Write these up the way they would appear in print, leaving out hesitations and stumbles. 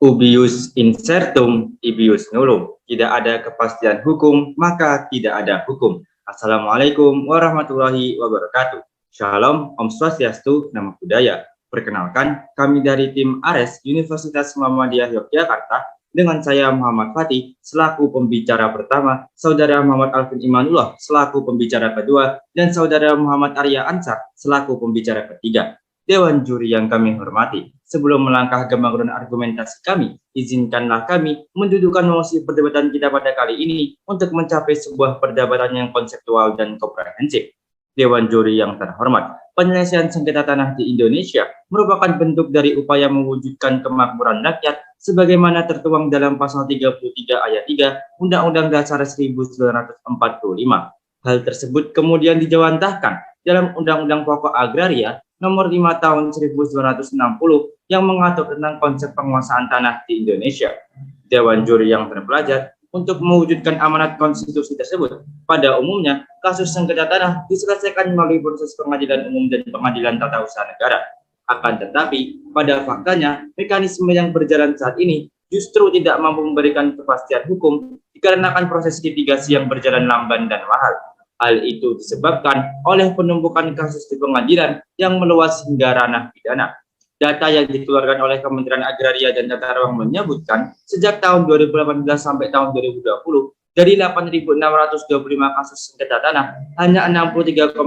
Ubius incertum, ibius nullum. Tidak ada kepastian hukum, maka tidak ada hukum. Assalamualaikum warahmatullahi wabarakatuh. Shalom, Om Swastiastu, Namo Buddhaya. Perkenalkan, kami dari tim ARES Universitas Muhammadiyah Yogyakarta dengan saya Muhammad Fatih selaku pembicara pertama, Saudara Muhammad Alvin Imanullah selaku pembicara kedua, dan Saudara Muhammad Arya Ansar selaku pembicara ketiga. Dewan juri yang kami hormati, sebelum melangkah ke bangkuran argumentasi kami, izinkanlah kami mendudukan mosi perdebatan kita pada kali ini untuk mencapai sebuah perdebatan yang konseptual dan komprehensif. Dewan juri yang terhormat, penyelesaian sengketa tanah di Indonesia merupakan bentuk dari upaya mewujudkan kemakmuran rakyat sebagaimana tertuang dalam pasal 33 ayat 3 Undang-Undang Dasar 1945. Hal tersebut kemudian dijawantahkan dalam Undang-Undang Pokok Agraria Nomor 5 Tahun 1960 yang mengatur tentang konsep penguasaan tanah di Indonesia. Dewan juri yang terpelajar untuk mewujudkan amanat konstitusi tersebut. Pada umumnya, kasus sengketa tanah diselesaikan melalui proses pengadilan umum dan pengadilan tata usaha negara. Akan tetapi, pada faktanya, mekanisme yang berjalan saat ini justru tidak mampu memberikan kepastian hukum dikarenakan proses litigasi yang berjalan lamban dan mahal. Hal itu disebabkan oleh penumpukan kasus di pengadilan yang meluas hingga ranah pidana. Data yang dikeluarkan oleh Kementerian Agraria dan Tata Ruang menyebutkan sejak tahun 2018 sampai tahun 2020, dari 8.625 kasus sengketa tanah, hanya 63,5%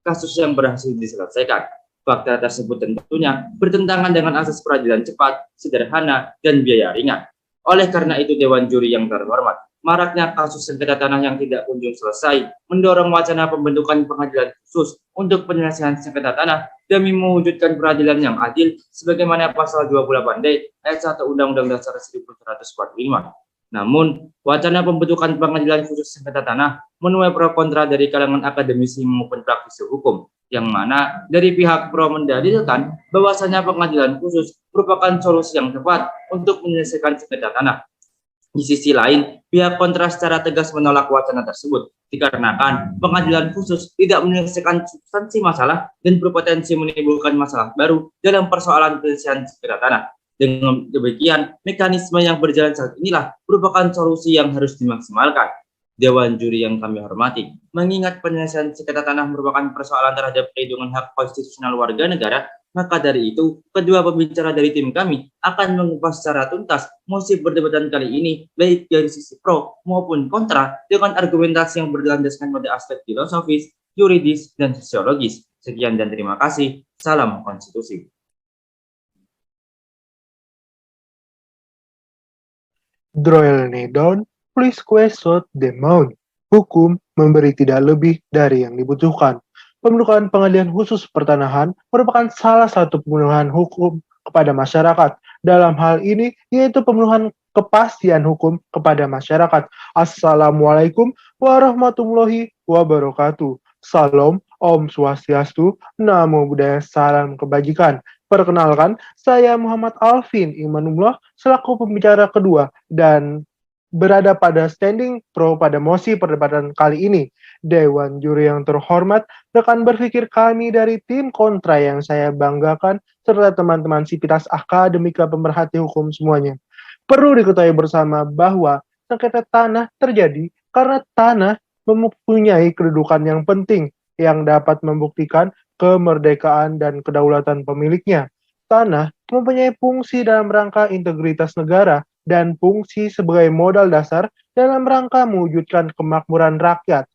kasus yang berhasil diselesaikan. Fakta tersebut tentunya bertentangan dengan asas peradilan cepat, sederhana, dan biaya ringan. Oleh karena itu, Dewan Juri yang terhormat, maraknya kasus sengketa tanah yang tidak kunjung selesai mendorong wacana pembentukan pengadilan khusus untuk penyelesaian sengketa tanah demi mewujudkan peradilan yang adil sebagaimana pasal 28D ayat 1 Undang-Undang Dasar 1945. Namun, wacana pembentukan pengadilan khusus sengketa tanah menuai pro kontra dari kalangan akademisi maupun praktisi hukum, yang mana dari pihak pro mendalilkan bahwasanya pengadilan khusus merupakan solusi yang tepat untuk menyelesaikan sengketa tanah. Di sisi lain, pihak kontra secara tegas menolak wacana tersebut dikarenakan pengadilan khusus tidak menyelesaikan substansi masalah dan berpotensi menimbulkan masalah baru dalam persoalan penyelesaian sengketa tanah. Dengan demikian, mekanisme yang berjalan saat inilah merupakan solusi yang harus dimaksimalkan. Dewan juri yang kami hormati, mengingat penyelesaian sengketa tanah merupakan persoalan terhadap perlindungan hak konstitusional warga negara, maka dari itu, kedua pembicara dari tim kami akan mengupas secara tuntas mosi perdebatan kali ini, baik dari sisi pro maupun kontra, dengan argumentasi yang berlandaskan pada aspek filosofis, yuridis, dan sosiologis. Sekian dan terima kasih. Salam konstitusi. Droil down, please question the amount. Hukum memberi tidak lebih dari yang dibutuhkan. Pembentukan pengadilan khusus pertanahan merupakan salah satu pemenuhan hukum kepada masyarakat. Dalam hal ini, yaitu pemenuhan kepastian hukum kepada masyarakat. Assalamualaikum warahmatullahi wabarakatuh. Salam, Om Swastiastu, Namo Buddhaya, salam kebajikan. Perkenalkan, saya Muhammad Alvin Imanullah selaku pembicara kedua dan berada pada standing pro pada mosi perdebatan kali ini. Dewan juri yang terhormat, rekan berpikir kami dari tim kontra yang saya banggakan, serta teman-teman sivitas akademika pemerhati hukum semuanya. Perlu diketahui bersama bahwa sengketa tanah terjadi karena tanah mempunyai kedudukan yang penting yang dapat membuktikan kemerdekaan dan kedaulatan pemiliknya. Tanah mempunyai fungsi dalam rangka integritas negara dan fungsi sebagai modal dasar dalam rangka mewujudkan kemakmuran rakyat.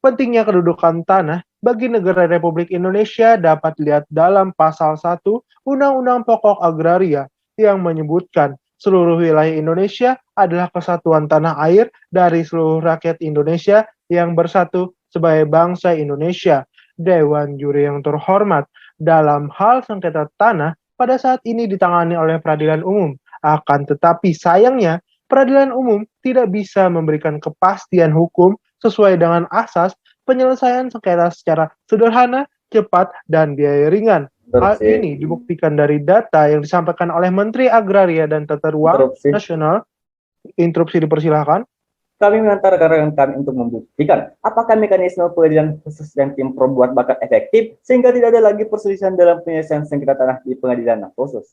Pentingnya kedudukan tanah bagi negara Republik Indonesia dapat dilihat dalam pasal 1 Undang-Undang Pokok Agraria yang menyebutkan seluruh wilayah Indonesia adalah kesatuan tanah air dari seluruh rakyat Indonesia yang bersatu sebagai bangsa Indonesia. Dewan juri yang terhormat, dalam hal sengketa tanah pada saat ini ditangani oleh peradilan umum. Akan tetapi sayangnya, peradilan umum tidak bisa memberikan kepastian hukum sesuai dengan asas penyelesaian sengketa secara sederhana, cepat, dan biaya ringan. Hal ini dibuktikan dari data yang disampaikan oleh Menteri Agraria dan Tata Ruang Nasional. Interupsi dipersilahkan. Kami mengantar rekan kami untuk membuktikan apakah mekanisme pengadilan khusus dan tim pro buat bakat efektif sehingga tidak ada lagi perselisihan dalam penyelesaian sengketa tanah di pengadilan khusus.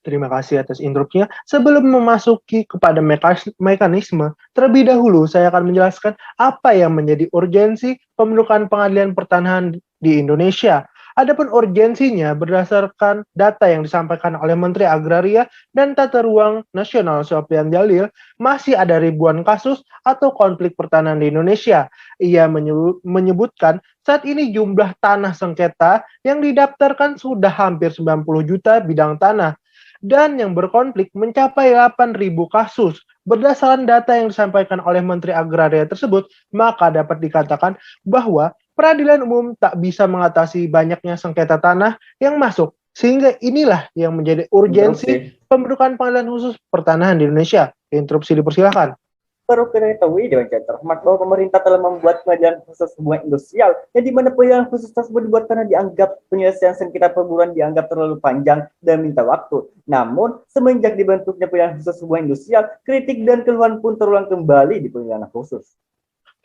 Terima kasih atas interupsinya. Sebelum memasuki kepada mekanisme, terlebih dahulu saya akan menjelaskan apa yang menjadi urgensi pembentukan pengadilan pertanahan di Indonesia. Adapun urgensinya berdasarkan data yang disampaikan oleh Menteri Agraria dan Tata Ruang Nasional Sofyan Jalil, masih ada ribuan kasus atau konflik pertanahan di Indonesia. Ia menyebutkan saat ini jumlah tanah sengketa yang didaftarkan sudah hampir 90 juta bidang tanah dan yang berkonflik mencapai 8.000 kasus. Berdasarkan data yang disampaikan oleh Menteri Agraria tersebut, maka dapat dikatakan bahwa peradilan umum tak bisa mengatasi banyaknya sengketa tanah yang masuk. Sehingga inilah yang menjadi urgensi pembentukan pengadilan khusus pertanahan di Indonesia. Interupsi dipersilakan. Perlu kita ketahui Dewan Jaya terhormat bahwa pemerintah telah membuat pengadilan khusus hubungan industrial yang di mana pengadilan khusus tersebut dibuat karena dianggap penyelesaian sengketa perburuan dianggap terlalu panjang dan minta waktu. Namun, semenjak dibentuknya pengadilan khusus hubungan industrial, kritik dan keluhan pun terulang kembali di pengadilan khusus.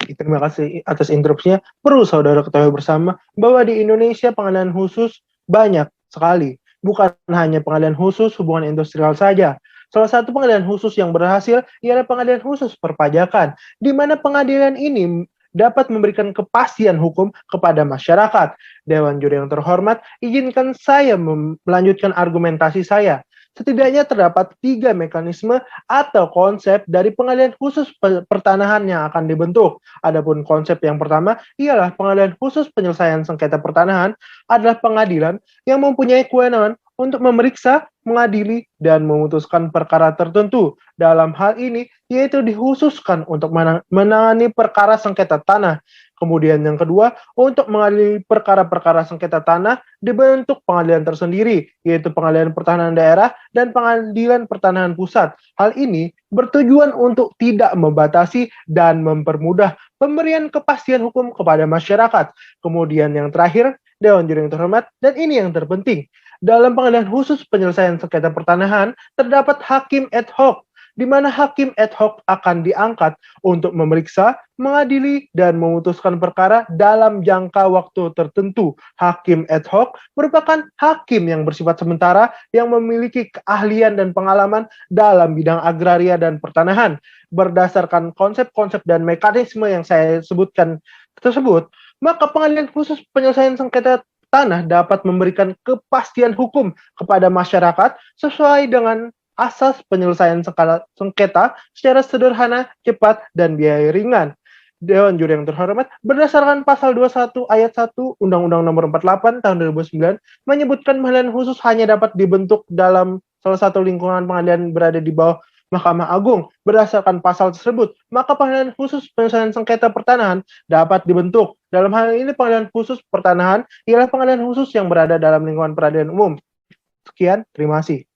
Terima kasih atas interupsinya. Perlu saudara ketahui bersama bahwa di Indonesia pengadilan khusus banyak sekali. Bukan hanya pengadilan khusus hubungan industrial saja. Salah satu pengadilan khusus yang berhasil ialah pengadilan khusus perpajakan, di mana pengadilan ini dapat memberikan kepastian hukum kepada masyarakat. Dewan Juri yang terhormat, izinkan saya melanjutkan argumentasi saya. Setidaknya terdapat 3 mekanisme atau konsep dari pengadilan khusus pertanahan yang akan dibentuk. Adapun konsep yang pertama ialah pengadilan khusus penyelesaian sengketa pertanahan adalah pengadilan yang mempunyai kewenangan untuk memeriksa, mengadili, dan memutuskan perkara tertentu. Dalam hal ini, yaitu dikhususkan untuk menangani perkara sengketa tanah. Kemudian yang kedua, untuk mengadili perkara-perkara sengketa tanah dibentuk pengadilan tersendiri, yaitu pengadilan pertanahan daerah dan pengadilan pertanahan pusat. Hal ini bertujuan untuk tidak membatasi dan mempermudah pemberian kepastian hukum kepada masyarakat. Kemudian yang terakhir, Dewan Juri yang terhormat, dan ini yang terpenting, dalam pengadilan khusus penyelesaian sengketa pertanahan terdapat hakim ad hoc, di mana hakim ad hoc akan diangkat untuk memeriksa, mengadili, dan memutuskan perkara dalam jangka waktu tertentu. Hakim ad hoc merupakan hakim yang bersifat sementara yang memiliki keahlian dan pengalaman dalam bidang agraria dan pertanahan. Berdasarkan konsep-konsep dan mekanisme yang saya sebutkan tersebut, maka pengadilan khusus penyelesaian sengketa tanah dapat memberikan kepastian hukum kepada masyarakat sesuai dengan asas penyelesaian sengketa secara sederhana, cepat, dan biaya ringan. Dewan Juri yang terhormat, berdasarkan pasal 21 ayat 1 Undang-Undang Nomor 48 tahun 2009 menyebutkan pengadilan khusus hanya dapat dibentuk dalam salah satu lingkungan pengadilan berada di bawah Mahkamah Agung. Berdasarkan pasal tersebut, maka pengadilan khusus penyelesaian sengketa pertanahan dapat dibentuk. Dalam hal ini pengadilan khusus pertanahan ialah pengadilan khusus yang berada dalam lingkungan peradilan umum. Sekian, terima kasih.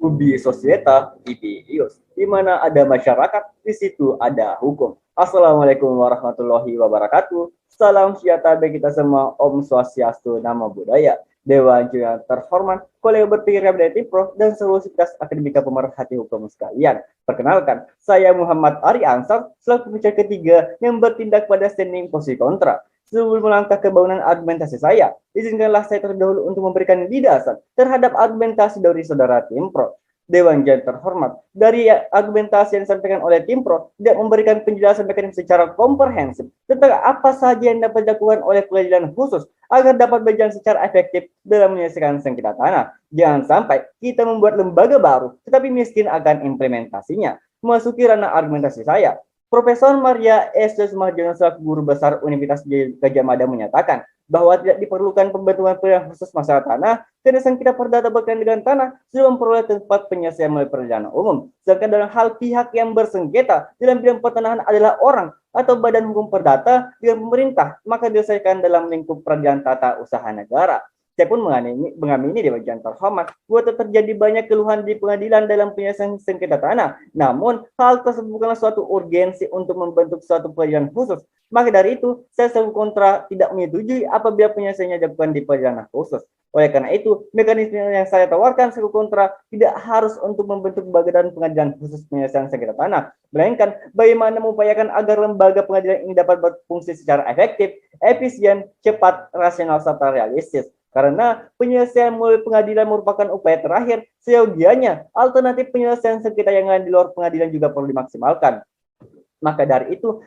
Ubi Societa, Ius, di mana ada masyarakat, di situ ada hukum. Assalamualaikum warahmatullahi wabarakatuh. Salam sejahtera bagi kita semua. Om Swastiastu, Namo Buddhaya. Dewan Juri yang terhormat, kolega berpikir Timpro Pro, dan seluruh sivitas akademika pemerhati hukum sekalian. Perkenalkan, saya Muhammad Ari Ansar, selaku pembicara ketiga yang bertindak pada standing posisi kontra. Sebelum melangkah ke bangunan argumentasi saya, izinkanlah saya terlebih dahulu untuk memberikan lidasan terhadap argumentasi dari saudara Timpro. Dewan Jaya terhormat, dari argumentasi yang disampaikan oleh Timpro tidak memberikan penjelasan mekanisme secara komprehensif tentang apa saja yang dapat dilakukan oleh pengadilan khusus agar dapat berjalan secara efektif dalam menyelesaikan sengketa tanah. Jangan sampai kita membuat lembaga baru tetapi miskin akan implementasinya. Memasuki ranah argumentasi saya, Profesor Maria S. Sumarjono selaku guru besar Universitas Gadjah Mada menyatakan bahwa tidak diperlukan pembentukan pengadilan khusus masalah tanah karena sengketa perdata berkaitan dengan tanah sudah memperoleh tempat penyelesaian melalui peradilan umum. Sedangkan dalam hal pihak yang bersengketa dalam bidang pertanahan adalah orang atau badan hukum perdata dengan pemerintah, maka diselesaikan dalam lingkup peradilan tata usaha negara. Saya pun mengamini Dewan Jaya terhormat bahwa terjadi banyak keluhan di pengadilan dalam penyelesaian sengketa tanah. Namun, hal tersebut bukanlah suatu urgensi untuk membentuk suatu pengadilan khusus. Maka dari itu, saya selalu kontra tidak menyetujui apabila penyelesaiannya dilakukan di pengadilan khusus. Oleh karena itu, mekanisme yang saya tawarkan selalu kontra tidak harus untuk membentuk badan pengadilan khusus penyelesaian sengketa tanah, melainkan bagaimana mengupayakan agar lembaga pengadilan ini dapat berfungsi secara efektif, efisien, cepat, rasional, serta realistis. Karena penyelesaian melalui pengadilan merupakan upaya terakhir, seyogianya alternatif penyelesaian sengketa yang lain di luar pengadilan juga perlu dimaksimalkan. Maka dari itu,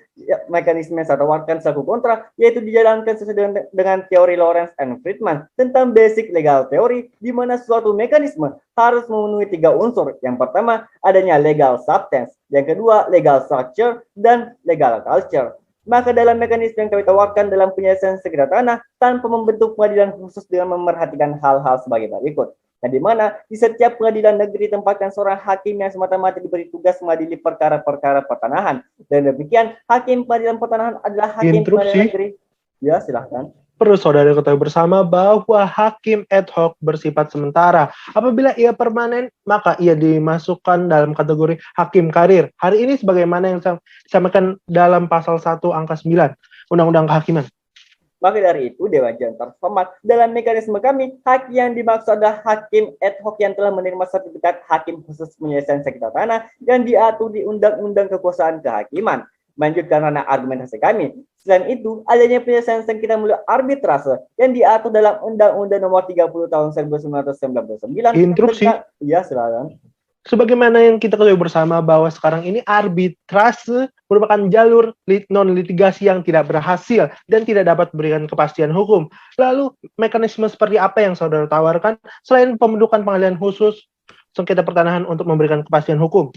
mekanisme yang saya tawarkan selaku kontra, yaitu dijalankan sesuai dengan teori Lawrence and Friedman tentang basic legal theory, di mana suatu mekanisme harus memenuhi 3 unsur. Yang pertama, adanya legal substance. Yang kedua, legal structure, dan legal culture. Maka dalam mekanisme yang kami tawarkan dalam penyelesaian sengketa tanah, tanpa membentuk pengadilan khusus dengan memerhatikan hal-hal sebagai berikut. Yang di mana di setiap pengadilan negeri ditempatkan seorang hakim yang semata-mata diberi tugas mengadili perkara-perkara pertanahan. Dan demikian, hakim pengadilan pertanahan adalah hakim pengadilan negeri. Ya, silahkan. Perlu saudara ketahui bersama bahwa hakim ad hoc bersifat sementara. Apabila ia permanen, maka ia dimasukkan dalam kategori hakim karir. Hari ini sebagaimana yang disampaikan dalam pasal 1 angka 9 Undang-Undang Kehakiman. Maka dari itu, Dewan Jam terhormat, dalam mekanisme kami, hakim yang dimaksud adalah hakim ad hoc yang telah menerima sertifikat hakim khusus penyelesaian sengketa tanah yang diatur di Undang-Undang Kekuasaan Kehakiman. Melanjutkan karena argumentasi kami. Selain itu, adanya penyelesaian sengketa melalui arbitrase yang diatur dalam Undang-Undang Nomor 30 Tahun 1999. Interupsi. Ya, silakan. Sebagaimana yang kita ketahui bersama bahwa sekarang ini arbitrase merupakan jalur non-litigasi yang tidak berhasil dan tidak dapat memberikan kepastian hukum. Lalu mekanisme seperti apa yang saudara tawarkan selain pembentukan pengadilan khusus sengketa pertanahan untuk memberikan kepastian hukum?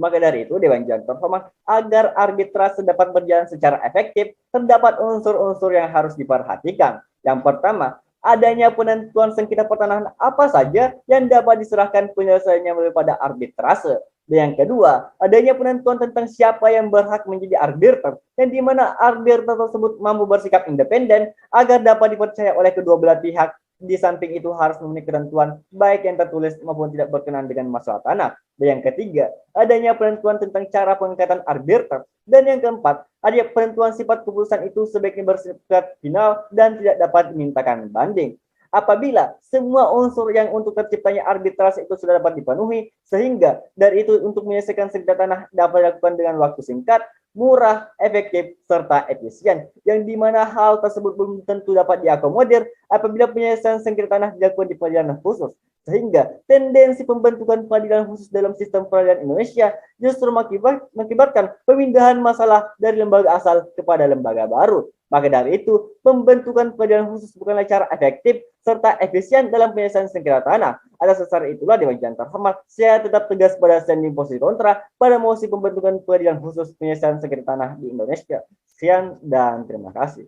Maka dari itu, Dewan Jam terhormat, agar arbitrase dapat berjalan secara efektif, terdapat unsur-unsur yang harus diperhatikan. Yang pertama, adanya penentuan sengketa pertanahan apa saja yang dapat diserahkan penyelesaiannya melalui pada arbitrase. Dan yang kedua, adanya penentuan tentang siapa yang berhak menjadi arbiter, yang di mana arbiter tersebut mampu bersikap independen agar dapat dipercaya oleh kedua belah pihak. Di samping itu harus memenuhi ketentuan baik yang tertulis maupun tidak berkenaan dengan masalah tanah. Dan yang ketiga, adanya penentuan tentang cara pengangkatan arbiter. Dan yang keempat, ada penentuan sifat keputusan itu sebaiknya bersifat final dan tidak dapat dimintakan banding. Apabila semua unsur yang untuk terciptanya arbitrase itu sudah dapat dipenuhi, sehingga dari itu untuk menyelesaikan sengketa tanah dapat dilakukan dengan waktu singkat, murah, efektif, serta efisien, yang dimana hal tersebut belum tentu dapat diakomodir apabila penyelesaian sengketa tanah dilakukan di pengadilan khusus. Sehingga tendensi pembentukan pengadilan khusus dalam sistem peradilan Indonesia justru mengakibatkan pemindahan masalah dari lembaga asal kepada lembaga baru. Maka dari itu, pembentukan pengadilan khusus bukanlah cara efektif serta efisien dalam penyelesaian sengketa tanah. Atas dasar itulah, Dewan Jam terhormat, saya tetap tegas pada standing posisi kontra pada mosi pembentukan pengadilan khusus penyelesaian sengketa tanah di Indonesia. Sekian dan terima kasih.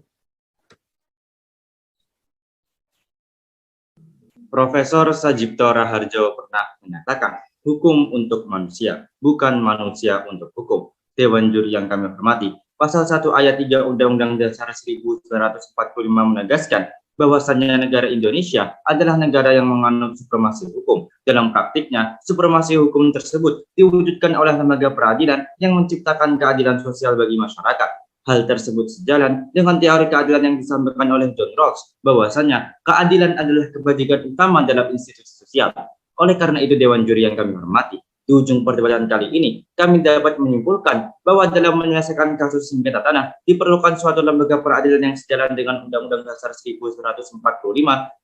Profesor Sajipto Raharjo pernah menyatakan, hukum untuk manusia, bukan manusia untuk hukum. Dewan Juri yang kami hormati, Pasal 1 ayat 3 Undang-Undang Dasar 1945 menegaskan bahwasannya negara Indonesia adalah negara yang menganut supremasi hukum. Dalam praktiknya, supremasi hukum tersebut diwujudkan oleh lembaga peradilan yang menciptakan keadilan sosial bagi masyarakat. Hal tersebut sejalan dengan teori keadilan yang disampaikan oleh John Rawls, bahwasanya keadilan adalah kebajikan utama dalam institusi sosial. Oleh karena itu, Dewan Juri yang kami hormati, di ujung perdebatan kali ini, kami dapat menyimpulkan bahwa dalam menyelesaikan kasus sengketa tanah, diperlukan suatu lembaga peradilan yang sejalan dengan Undang-Undang Dasar 1945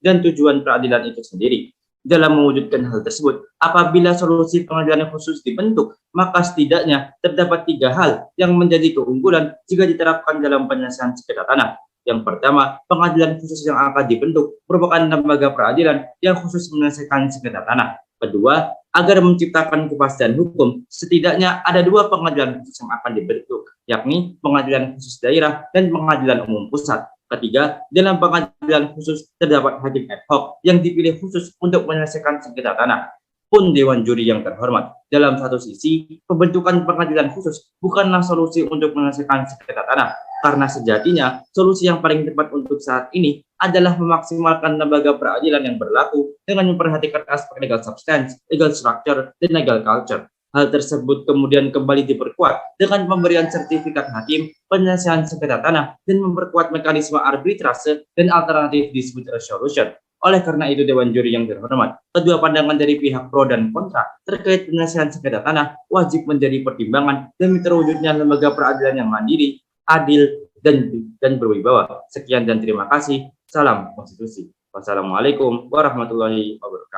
dan tujuan peradilan itu sendiri. Dalam mewujudkan hal tersebut, apabila solusi pengadilan khusus dibentuk, maka setidaknya terdapat 3 hal yang menjadi keunggulan jika diterapkan dalam penyelesaian sengketa tanah. Yang pertama, pengadilan khusus yang akan dibentuk merupakan lembaga peradilan yang khusus menyelesaikan sengketa tanah. Kedua, agar menciptakan kepastian hukum, setidaknya ada 2 pengadilan khusus yang akan dibentuk, yakni pengadilan khusus daerah dan pengadilan umum pusat. Ketiga, dalam pengadilan khusus terdapat hakim ad hoc yang dipilih khusus untuk menyelesaikan sengketa tanah. Pun Dewan Juri yang terhormat, dalam satu sisi, pembentukan pengadilan khusus bukanlah solusi untuk menyelesaikan sengketa tanah, karena sejatinya solusi yang paling tepat untuk saat ini adalah memaksimalkan lembaga peradilan yang berlaku dengan memperhatikan aspek legal substance, legal structure, dan legal culture. Hal tersebut kemudian kembali diperkuat dengan pemberian sertifikat hakim, penyelesaian sengketa tanah, dan memperkuat mekanisme arbitrase dan alternatif dispute resolution. Oleh karena itu, Dewan Juri yang terhormat, kedua pandangan dari pihak pro dan kontra terkait penyelesaian sengketa tanah wajib menjadi pertimbangan demi terwujudnya lembaga peradilan yang mandiri, adil, dan berwibawa. Sekian dan terima kasih. Salam konstitusi. Wassalamualaikum warahmatullahi wabarakatuh.